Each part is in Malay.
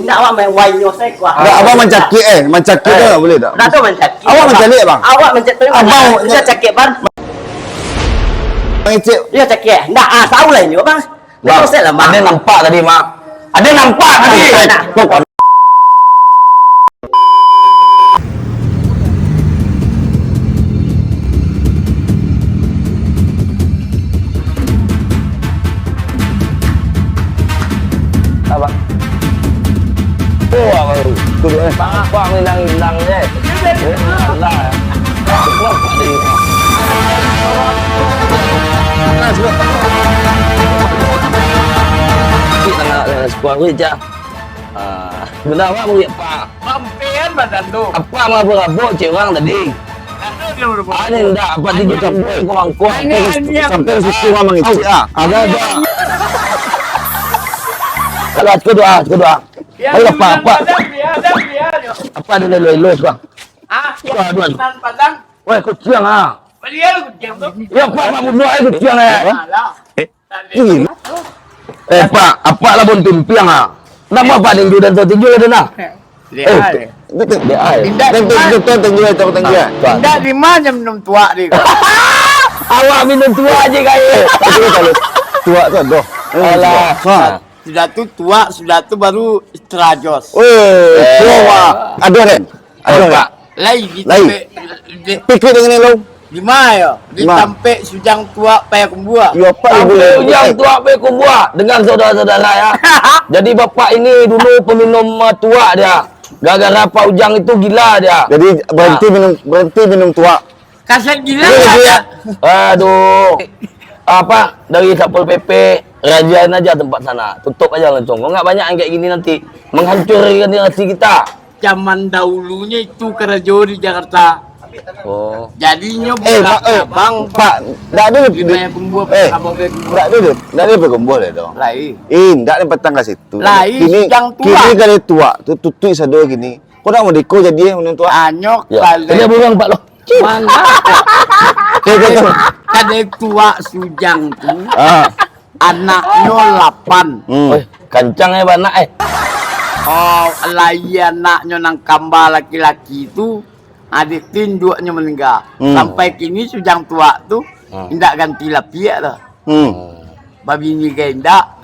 Nak awak main wayo saya kuat. Abang mencakik mencakik tu tak boleh tak? Dah tu mencakik. Awak mencakik bang? Awak mencakik. Abang dia cakik bang. Mengecek. Dia cakik. Nak tahu lah ini bang. Dah set lah bang. Ada nampak tadi mak. Ada nampak tadi. Apa? Oh, abang. Duduk Apa hilang-hilang je. Lah. Nampak tadi. Nah, sebab Kita nak sekolah kerja. Benar apa murid Pak? Mampian badan tu. Apa mabuk-mabuk cik orang tadi? Ada enggak apa tiga campur kurang-kurang sampai susu orang mengecek ah. Ada. Kalau aku doa. Ayo apa? Apa ada leloi bang? Padang. Padang. Weh kucing ah. Dia kucing tu. Ya Pak bunuh air kucing eh. Alah. Pak, apa lah pun timpiang ah. Nama Pak tinju dan tinju ada nak? Dia. Betul. Dia air. Betul tinggi. Tidak di mana minum tua dia. Awak minum tua aja kaya. Kalau tua tu aduh. Alah. Sudah tu tua, sudah tu baru terajos. Weh, tua. Ada kan? Ada Pak. Lain di Lain. Pikir dengan ni lu. di mana ya? Di Di mana? tampek sujang tua payah kumbua. Ya Pak Sampai ujang tua pe kumbua dengan saudara-saudara ya. Jadi bapak ini dulu peminum tua dia. Gara-gara Pak Ujang itu gila dia. Jadi berhenti minum tua. Kasar gila Iya, ya. iya. Aduh. Apa dari Satpol PP rajain aja tempat sana. Tutup aja langsung. Kok enggak banyak yang kayak gini nanti menghancurkan generasi kita. Zaman dahulunya itu kerja di Jakarta. Oh. Jadinya Bang, Pak, dak ada di payah kumbua Eh, abang payah kumbua. dak ada berkumpul dah dong. Lain. Dak ada petang kat situ. Lain, yang tua. Kini kali tua, tu tutui sado gini. Kau nak mau deko jadi minum tua. Anyok Ya. Dia kali. buang Pak lo. Mana? Kadang tua sujang tu Ah. anaknya 8. Oi, kancang ya anak Oh, lain anaknya nang kamba laki-laki tu adik tinduknya meninggal. Sampai kini sujang tua tu tidak ganti lapiak dah. Babi ni genda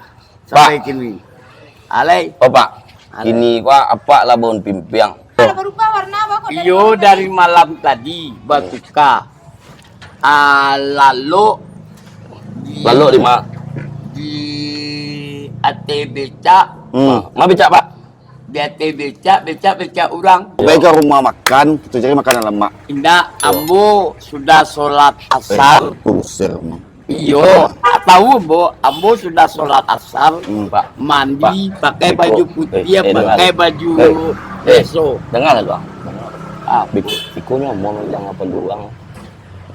sampai kini. Alai. Oh Pak, ini gua apa lah bon pimpiang. Ada berubah warna apa kok? Iyo dari malam tadi batuka. Lalu Lalu di mana? di ATB Cak, Ma becak Pak. di ATB Cak orang. Baik ke rumah makan, kita cari makanan lemak. Indah, ambo sudah sholat asar. Kusir. Iyo, tahu bo, ambo sudah sholat asar. Pak. Mandi, pakai baju putih, dengar. pakai baju Beso. beso. Dengar lah Bang. Ah, Ikunya mau bilang apa doang.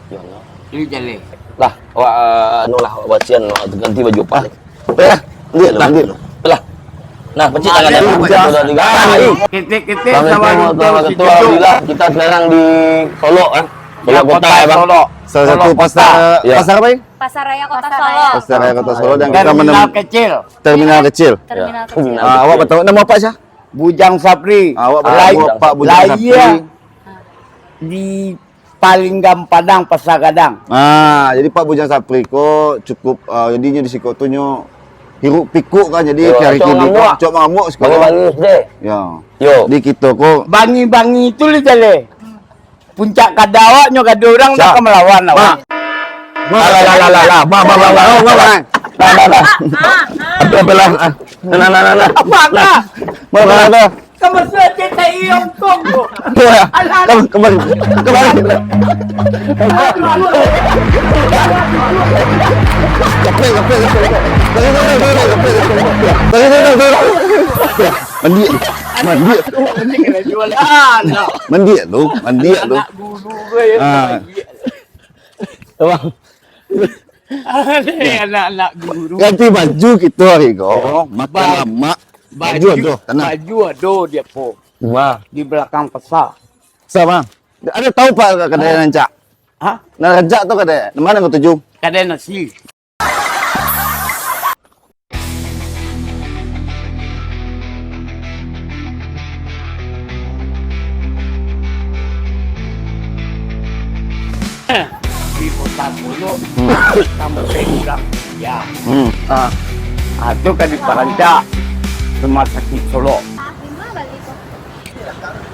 Ya Allah. ini jale. Lah, awak anu lah wasian ganti baju Pak. Ya, lihat lah, lihat lah. Lah. Nah, pecik tangannya Aduh, sudah diganti. Ketik-ketik Sama sama ketua Alhamdulillah kita sekarang di Solo kan. Solo kota ya Bang. Solo. Salah satu pasar Ya. pasar apa ini? Pasar Raya Kota Solo. Pasar Raya Kota Solo dan kita Terminal kecil. terminal kecil. Terminal Ya. kecil. Awak betul nama apa sih? Bujang Sapri. Awak Lain- betul Pak Bujang Sapri. Lain di Palinggam Padang Pasar Gadang. Jadi Pak Bujang Sapri ko cukup jadinya di siko tu nyo hiruk pikuk kan jadi Yo, hari cok kini ngamuk. cok mengamuk Bagi sekolah. bagi deh. Ya. Yo. Di kita ko Bangi-bangi itu li jale. Puncak kadawak nyo kada orang Siap. nak melawan awak. Lah, bah. Lah. Apa lah? Nah. Apa kah? mana? Kamu sudah cerita iong kong. Kembali. Mandi. Ini kena jualan. Mandi tu. Anak dulu gue ya. Bang. Anak-anak guru. Ganti baju kita hari ko. Makan lama. Baju tu, tenang. Baju ada dia po Wah. di belakang pasar. Sama. Ada tahu Pak kedai rancak? Hah? Nah rancak tu kedai. Mana kau tuju? Kadang nasi. sampai ulang ya. Hmm. Itu kan di Paranca Rumah Sakit Solo.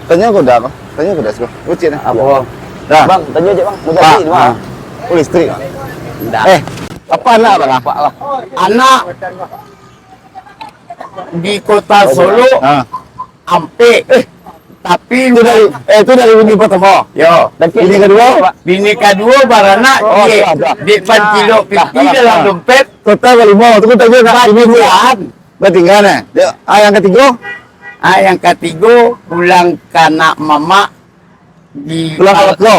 Tanya aku dah, tanya aku dah sekolah. Ucit dah. Apa? Dah. Bang, tanya je bang. Mudah Pak, ni bang. oh listrik. Enggak. Apa anak bang? Apa lah? Anak di kota Solo ampe. Tapi Itu dari bini pertama. yo, Bini kedua, Pak. bini kedua baranak Oh, dia ada. di 4 kilo pipi dalam dompet. Total kelima. Itu tanya nak ini bulan. Bertinggal nih. Yang ketiga, Yang ketiga pulang kanak mama di pulang ke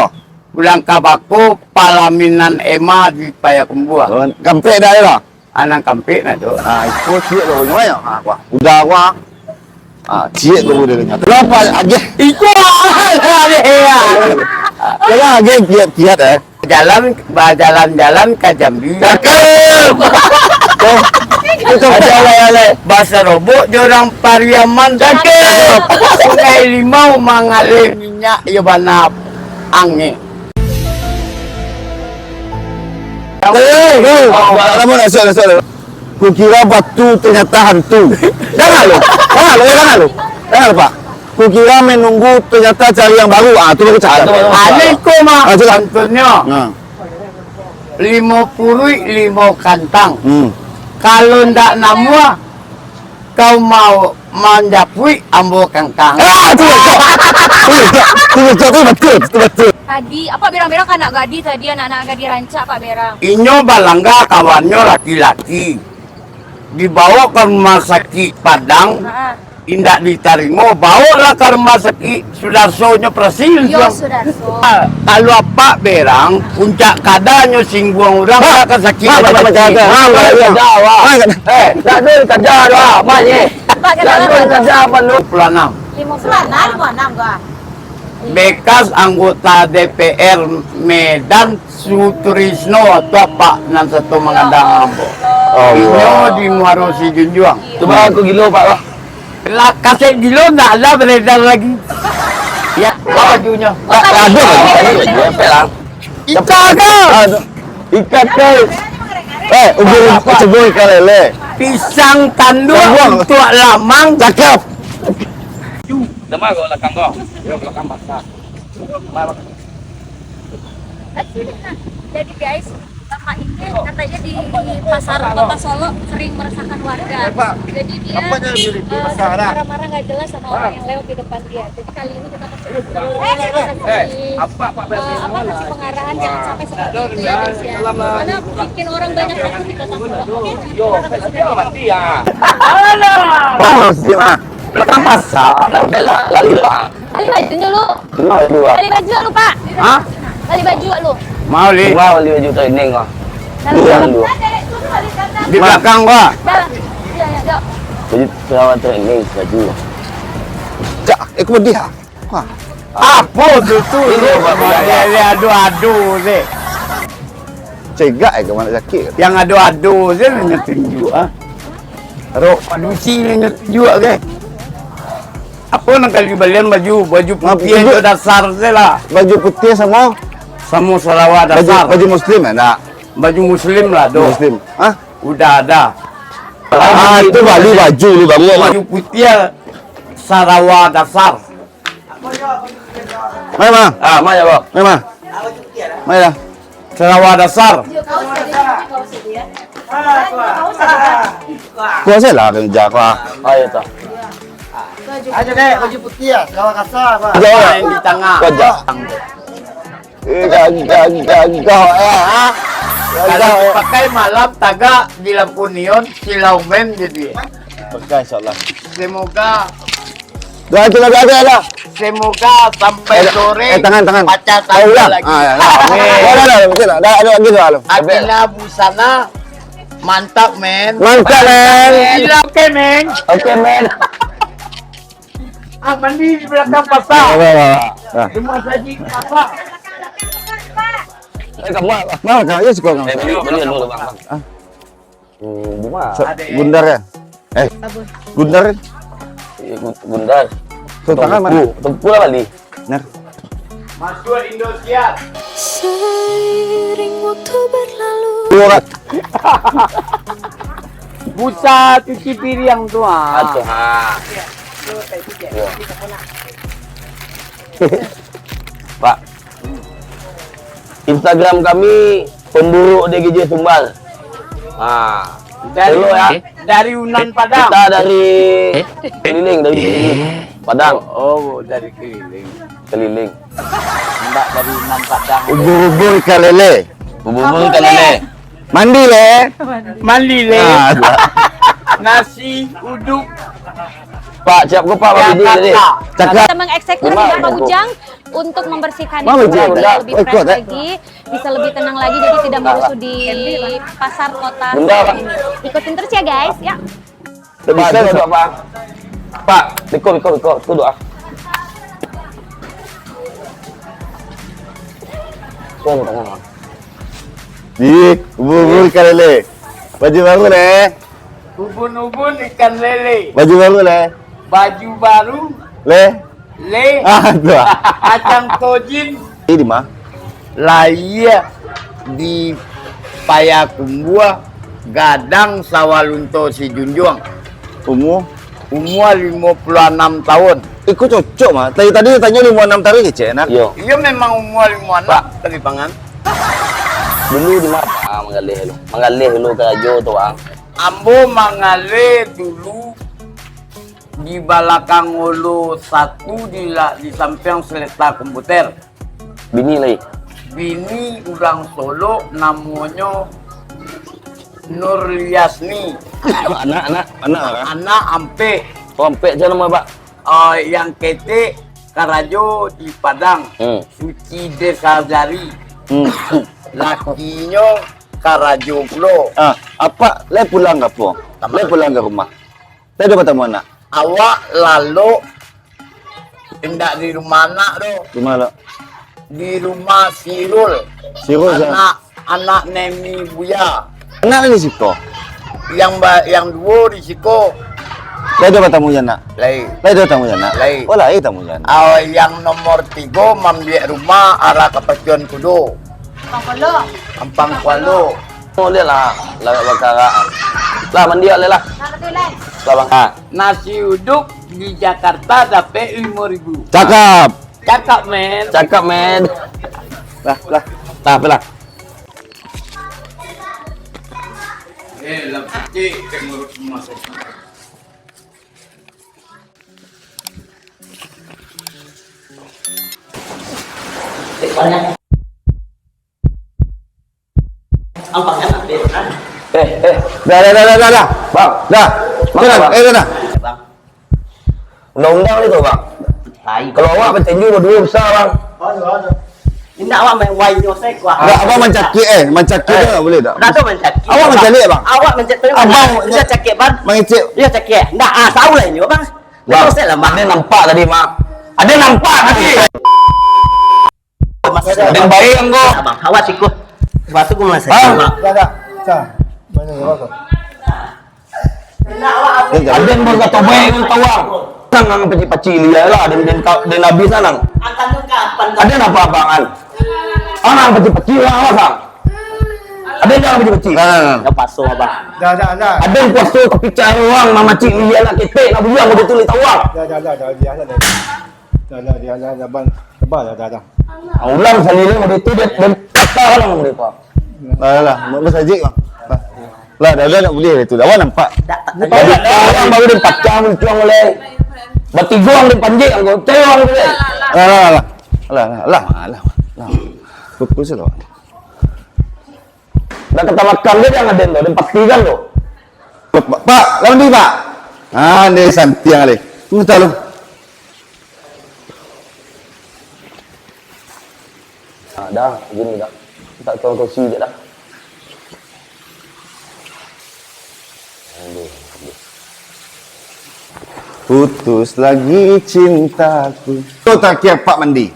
pulang kabako palaminan ema di Payakumbuh. Kampek dah ya. Anak kampik na tu. Itu cik tu gimana? Wah, udah wah. Cik tu dia dengar. Kenapa agak? Itu ada ya. Jangan agak kiat Jalan ke Jambi. Cakep. Itu Ada bahasa robot orang Pariaman cakep. Sungai Limau mengalir minyak ya bana angin. Kamu nak soal. Kukira batu ternyata hantu. Jangan lu, Pak. Kukira menunggu ternyata cari yang baru. Itu baru cakap. Aneko mah. Coba. Contohnya 50 limo kantang. Kalau ndak namua kau mau menjapui ambo kangkang. Itu betul. Tadi apa berang-berang anak gadi tadi anak-anak gadi rancak Pak Berang. Inyo balangga kawannya laki-laki. Dibawa ke rumah sakit Padang. Indak diterima, bawalah ke rumah sakit Sudarsonya Presil. Yo Sudarso. Kalau apa berang, puncak kadanya singgung orang ke sakit. Tak ada kerja dah. Maknya. Pak Tak ada kerja apa lu? 26. 56 gua. Bekas anggota DPR Medan Sutrisno atau apa nan satu mengandang ambo. Inyo di Muaro Si Junjuang. Coba aku gilo Pak lah. Lah kasih gilo ndak ada beredar lagi. Ya, bajunya. Ada. Ikan Ikat ke. Ubur cebol ikan lele. pisang tanduk untuk lamang. Cakep. Demar kau belakang kau. Yo belakang basah. Jadi guys, Bapak ini katanya di pasar kota Solo sering meresahkan warga. Jadi dia marah-marah nggak jelas sama orang yang lewat di depan dia. Jadi kali ini kita kasih kasih pengarahan jangan sampai seperti itu ya guys ya. Karena bikin orang banyak takut di kota Solo. Oke? Yo, dia mati ya. Oh, siapa? Belakang basah. Bela lali lah. Kali baju dulu. Kenal dua. Kali baju lu Pak. Hah? Kali baju lu. Mau li Wow, 5 juta ini kau. Jangan dua. di belakang gua. Ya, ya, Jadi perawat training baju. Cak, ikut dia. Wah, Apa tu tu? Ini Bapak. Dia adu-adu je. cegak ke mana sakit. Yang adu-adu je nyetinju ah. Rok padusi nyetinju ke. Apa nak kali balian baju putih baju- itu dasar je lah. Baju putih sama Sama salawat baju dasar. baju muslim enggak? Baju muslim lah doh. Muslim. Hah? Udah ada. Itu baju lu baru apa? Baju putih Sarawak dasar. Mana? Ah, mana Bang? Mana? Mana? Sarawak dasar. Gua saya lah yang jaga. Ayo tak. Aja deh, baju putih ya, kalau kasar apa? Yang di tengah. Kojak. Kalau pakai malam taga di lampu neon silau men jadi. Pakai insyaallah. Semoga Doa itu ada. sampai sore Tangan. pacar Oh, saya ulang. lagi. Ada, betul. Ada gitu lalu. Adina busana mantap men. Mantap, men. Gila oke men. Oke, men. Mandi di belakang pasar. Nah, Rumah saji apa? Kamu apa? mana kau suka kau? Beli dulu Bang. Bunga. Gundar ya? Gundar. Bundar. Tuh tangan mana? Tempu lah bali. Nah, Masuk Indosiar. Seiring waktu berlalu. Busa cuci piring tu Atuh ha. Ya. Pak. Instagram kami pemburu DGJ Tumbal. dari Dulu ya. dari Unan Padang. Kita dari keliling dari Padang. Oh, dari keliling. Keliling. Enggak dari Unan Padang. Ubur-ubur ikan lele. Bubur ikan lele. Mandi le. Mandi le. Ah, Nasi uduk. Pak, siap ke Pak Mabidi tadi? cakap. Kita mengeksekusi Gimana, Bapak Bu? Ujang untuk membersihkan Mama, itu Ujang, supaya udah. lebih Ikut, fresh eh. lagi, bisa lebih tenang lagi, jadi tidak merusuh di pasar kota Bunda, Pak. ini. Ikutin terus ya guys, ya. Pak, doa Pak. Pak, Iko doa. Suami tangan Pak. Dik, ubur-ubur ikan lele. Baju baru le. Ubun-ubun ikan lele. Baju baru le. Baju baru Le. le. Ah, tu ah. Acang tojin. Ini di mana? Laia di Payakumbuh Gadang Sawalunto si Junjung. Umur. Umur 56 tahun. Ikut cocok mah. Tadi tanya 56 tahun kecil enak. Yo, Iya memang umur 56 tapi pangan. dulu di mana? Manggalih lu. Manggalih lu ke Rajo tu Bang. Ambo mangale dulu di belakang Hulu 1 di samping Seleta Komputer. Bini lagi. Bini orang Solo namanya Nur Yasni. Anak. Anak Ampe. Sampai je nama Pak. Yang kete Karajo di Padang. Suci Desazari. Lakinya Karajo Pulo. Ah, apa? Le pulang ke apa? Le pulang ke rumah. Le ada bertemu anak. Awak lalu tidak di rumah anak doh. Di mana? Di rumah Sirul. Sirul sana. Anak Nemi Buya. Anak ni siko. Yang dua di Siko. Le ada bertemu anak. Lain. Le ada bertemu anak. Lain. Oh, lah tamu anak. Yang nomor 3 mambiak rumah arah ke Pacuan Kudo. Ampang Kualo. Oh lihat lah bakaran. Lah mandi le lah. Lah Bang. Nasi uduk di Jakarta dapat 5.000. Cakap. Cakap men. Cakap men. Lah. Tak apalah. Lepati pengurus masuk. Dah. Bang. Dah. Mana, Bang? Dah. Undang-undang itu Bang. Kalau awak bertinju berdua besar Bang. Tidak awak main wine nyosek wah. Dah, abang mencakik mencakik tu boleh tak? Dah tu mencakik. Awak mencakik bang? Awak mencakik. Abang dia cakik bang. Mengicik. Dia cakik. Ndak tahu lah ini bang. Bang, Nyosek lah bang. ada nampak tadi Mak. Ada nampak tadi. Ada yang baik yang kau. Bang, awak sikut. Waktu aku masih. Bang. Ada yang berkata baik yang tawang. Sangang peci-peci lihat lah. Dan Nabi sanang. Akan kapan? Ada apa abangan? Orang peci-peci lah awak sang. Ada yang peci-peci. Dah pasung abang. Ada yang kuasa kepicar orang mama cik lihat lah ketek nak buang betul tulis tawang. Ulang sendiri ada itu dia kata orang mereka. Lah, masajid bang. Lah, dah nak boleh itu. Awak nampak? Jadi orang baru dia pacang mencuang oleh bertiga orang dia panjik anggo tewang boleh. Lah. Fokus lah. Dah kata makan dia jangan ada dia pastikan tu. Pak, lawan di Pak. Ah, ni santiang kali. Tunggu tak lu. Dah, gini dah. Tak tahu kau si dia dah. Putus lagi cintaku. Tu tak kira Pak mandi.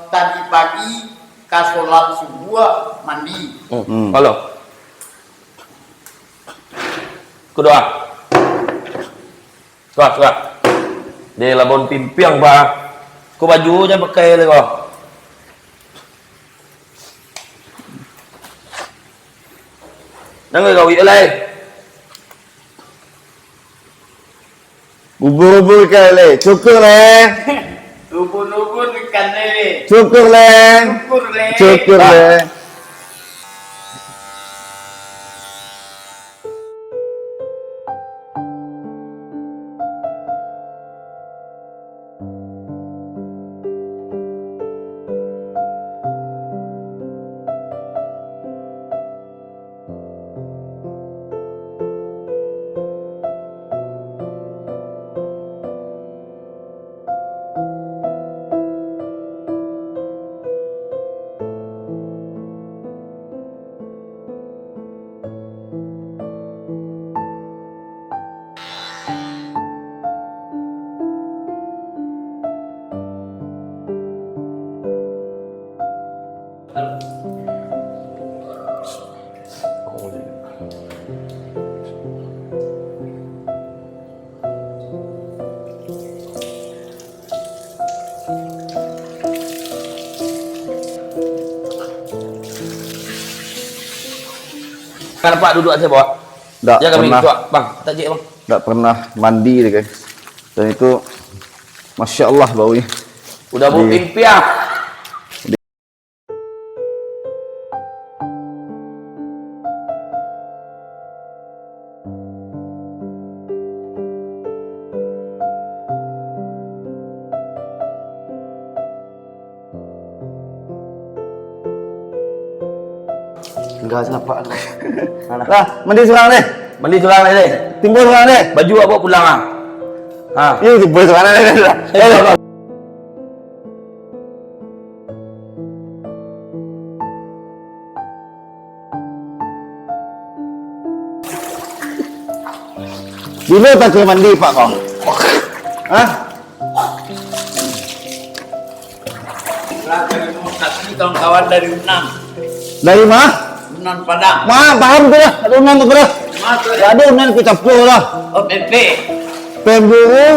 Tadi pagi kasolat subuh mandi. Kalau Kudoa. Suat. Dia labon timpiang ba. Kau baju jangan pakai lagi kau. Jangan kau wik lain. Ubur-ubur ikan lele. Cukur le. Ubun-ubun ikan lele. Cukur le. Syukur le. Cukur le. Kan Pak duduk aja bawa. Tak Ya kami pernah. tuak, Bang. Tak cik Bang. Tak pernah mandi deh guys. Dan itu Masya Allah baunya. Udah bau Di- pimpiah. Enggak siapa. Lah, mandi sekarang deh. Mandi tulang ni. Timbul sekarang deh. Baju apa pulang ah? Ha. Iya, timbul sekarang deh. Dulu tak kira mandi Pak kau. Hah? Kasih kawan-kawan dari Unan. Dari mana? Unan Padang. Paham tu lah. Ada unan tu dah. Masuk Ada unan ku capur lah. Oh, PP. Pemburu,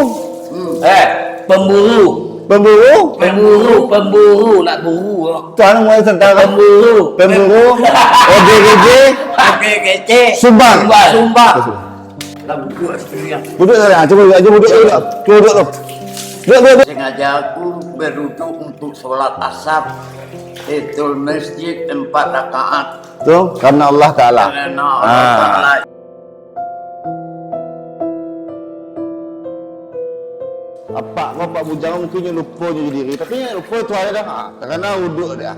Pemburu. pemburu. Pemburu nak buru. Tuan mulai tentara. Pemburu. Pemburu. OJGJ. Oke, kece. Sumbang. Sumbang. Lalu dua sekalian. Duduk sana. Coba duduk. Coba duduk tu. Duduk. Sengaja aku berduduk untuk sholat asar. Itu masjid 4 rakaat. Tu karena Allah Taala. Karena Allah Ah. Ta'ala. Apa bapak bujang mungkin lupa jadi diri, tapi yang lupa tu ada dah. Kerana wuduk dia.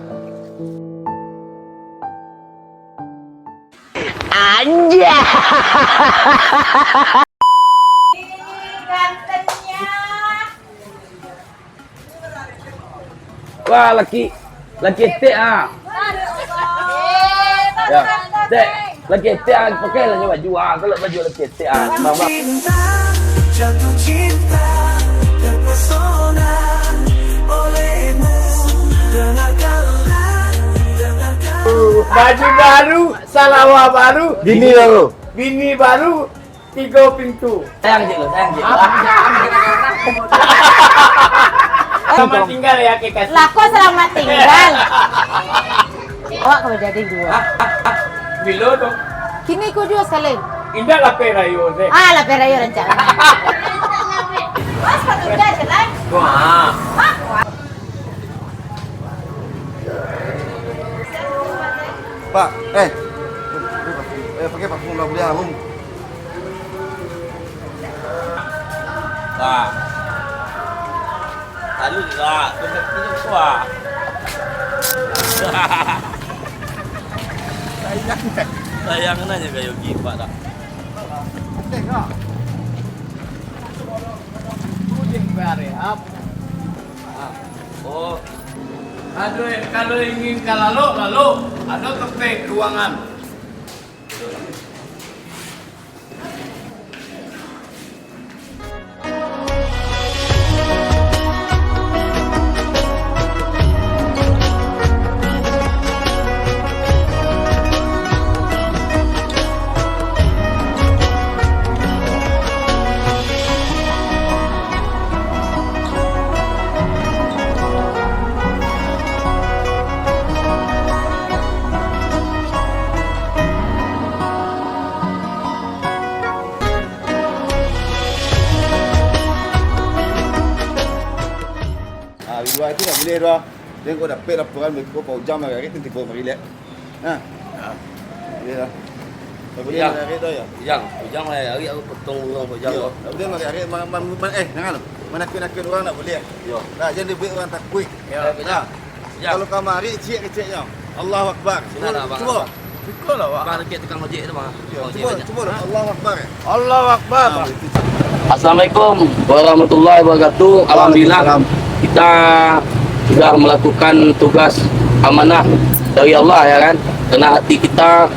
Wah, laki tek ah. Ya. Tek. Laki tek ah pakai lah baju ah. Kalau baju laki tek ah. Bang. Jatuh cinta terpesona olehmu. Dengarkanlah. Baju baru, salawar baru, Gini lalu. bini baru, 3 pintu. Sayang cik lo, sayang cik. Selamat tinggal ya kekasih. Lah kok selamat tinggal. Awak kalau jadi dua. Bilo dong. Kini ku dua sekali. Indah lah perayo deh. Ah, la pera yo rencana. Mas patut jalan lah. Wah. Pak, pakai parfum dah boleh amum. Ah. Tadi juga tunjuk tua. Sayang nanya kayak Yogi Pak dah. Oh, Aduh, kalau ingin lalu, ada kepe ruangan. dua itu tak boleh dah. Dia kau dapat laporan berikut kau jam lagi tu tiba mari lihat. Nah. Boleh dah. Tak boleh lagi dah ya. Ujang lah hari aku potong burung ujang. Tak boleh lagi hari jangan. Menakut-nakut orang tak boleh. Yo. Nah, jadi buat orang takut. Ya, benar. Kalau kau mari cik-ciknya. Allahu Akbar. Cuba. Cuba lah Bang dekat tukang ojek tu bang. Cuba. Allahu Akbar. Allahu Akbar. Assalamualaikum warahmatullahi wabarakatuh. Alhamdulillah kita sudah melakukan tugas amanah dari Allah ya kan. Karena hati kita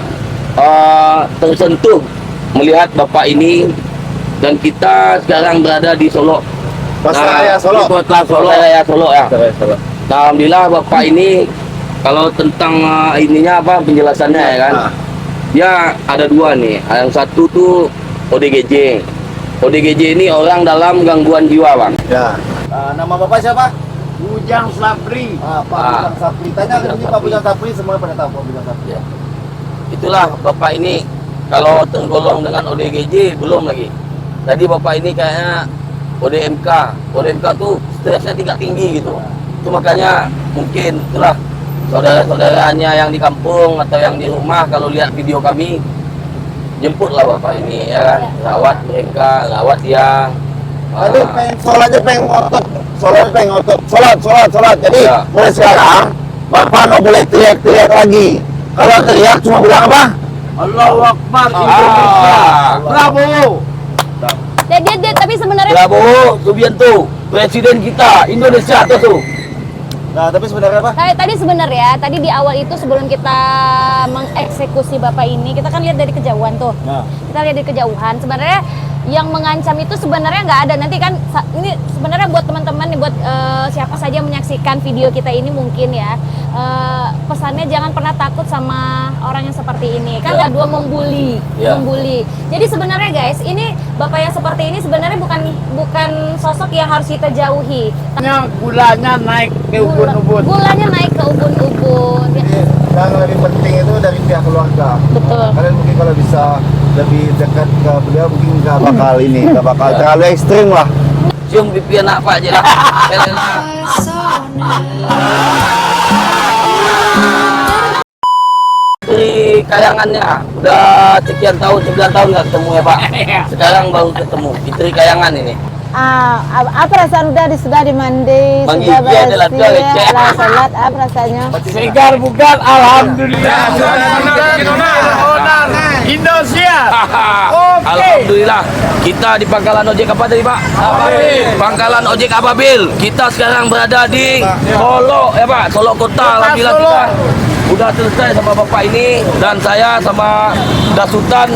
tersentuh melihat Bapak ini dan kita sekarang berada di Solo. Pasaraya Solo. Di kota Solo ya Solo ya. Nah, alhamdulillah Bapak ini kalau tentang ininya apa penjelasannya ya kan. Ya ada dua nih. Yang satu tuh ODGJ. ODGJ ini orang dalam gangguan jiwa bang. Ya. Nama bapak siapa? Ujang Sapri. Pak Bujang Sapri. Tanya ke Pak Bujang Sapri, semua pada tahu Pak Bujang Sapri. Ya. Itulah bapak ini kalau tergolong dengan ODGJ belum lagi. Tadi bapak ini kayaknya ODMK. ODMK tuh stresnya tinggi gitu. Itu makanya mungkin itulah saudara-saudaranya yang di kampung atau yang di rumah kalau lihat video kami jemputlah bapak ini ya kan, rawat mereka, rawat dia. Aduh, pengen sholat. Jadi Ya. mulai sekarang bapak nggak boleh teriak-teriak lagi. Kalau teriak cuma bilang apa? Allahu Akbar Indonesia. Bravo. Dia tapi sebenarnya Prabowo Subianto, presiden kita Indonesia tuh. Nah, tapi sebenarnya apa? tadi di awal itu sebelum kita mengeksekusi Bapak ini, kita kan lihat dari kejauhan tuh. Nah. Kita lihat dari kejauhan. Sebenarnya yang mengancam itu sebenarnya nggak ada. Nanti kan ini sebenarnya buat teman-teman nih, buat siapa saja yang menyaksikan video kita ini mungkin ya, pesannya jangan pernah takut sama orang yang seperti ini. Kan ada dua membuli. Jadi sebenarnya guys, ini Bapak yang seperti ini sebenarnya bukan sosok yang harus kita jauhi. Gulanya naik ke ubun-ubun. Gulanya naik ke ubun-ubun. Yang lebih penting itu dari pihak keluarga. Betul. Kalian mungkin kalau bisa lebih dekat ke beliau mungkin nggak bakal nggak bakal terlalu ekstrim lah. Cium pipi anak Pak aja lah. Dari kayangannya udah sekian tahun, 9 tahun nggak ketemu ya Pak. Sekarang baru ketemu. Istri kayangan ini. Apa rasanya sudah dimandi, Bang sudah Gigi adalah tua, bersih, Cek. setelah sholat, apa rasanya? Segar bugar, alhamdulillah. Indonesia. Alhamdulillah. Kita di pangkalan ojek apa tadi Pak? Ababil. Pangkalan ojek Ababil. Kita sekarang berada di Solo ya Pak. Solo kota. Alhamdulillah kita udah selesai sama Bapak ini dan saya sama Dasutan.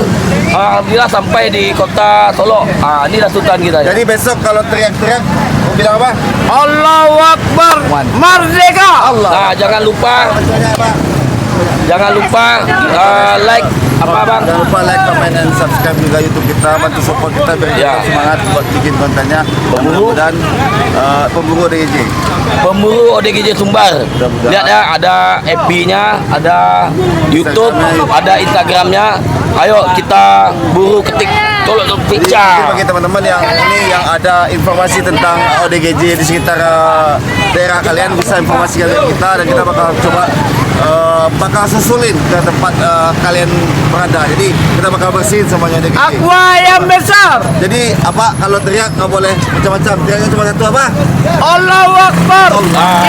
Alhamdulillah sampai di kota Solo. Ini Dasutan kita ya. Jadi besok kalau teriak-teriak mau bilang apa? Allahu Akbar. Merdeka. Nah, jangan lupa like apa Bang? Jangan lupa like, comment, dan subscribe juga YouTube kita. Bantu support kita biar kita semangat buat bikin kontennya. Dan pemburu ODGJ. Pemburu ODGJ Sumbar. Lihat ya, ada FB-nya, ada YouTube, ada Instagramnya. Ayo kita buru ketik tolong Jadi pecah. bagi teman-teman yang ini yang ada informasi tentang ODGJ di sekitar daerah kalian, bisa informasi kalian kita dan kita bakal coba bakal susulin ke tempat kalian berada. Jadi kita bakal bersihin semuanya ODGJ. Aqua yang besar. Jadi apa kalau teriak nggak boleh macam-macam. Teriaknya cuma satu apa? Allahu Akbar.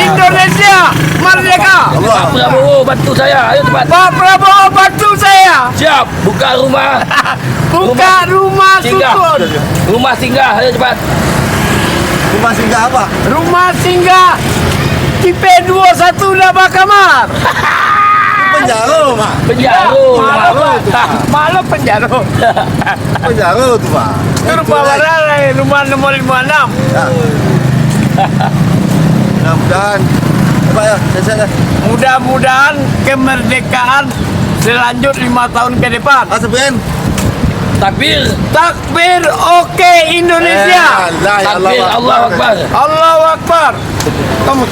Indonesia merdeka. Allah. Pak Prabowo bantu saya, ayo cepat. Pak Prabowo bantu saya. Siap, buka rumah. Buka rumah singgah. sukun. Rumah singgah, ayo cepat. Rumah singgah apa? Rumah singgah tipe 21 nama kamar. Penjara, Pak. Penjara. Malu penjara. Penjara tuh, Pak. Itu rumah mana? Rumah nomor 56. Ya. Mudah-mudahan apa ya? Saya Mudah-mudahan kemerdekaan selanjut 5 tahun ke depan. Sebenarnya Takbir. Takbir oke Indonesia. Takbir, Allahu Akbar. Allahu Akbar. Kamu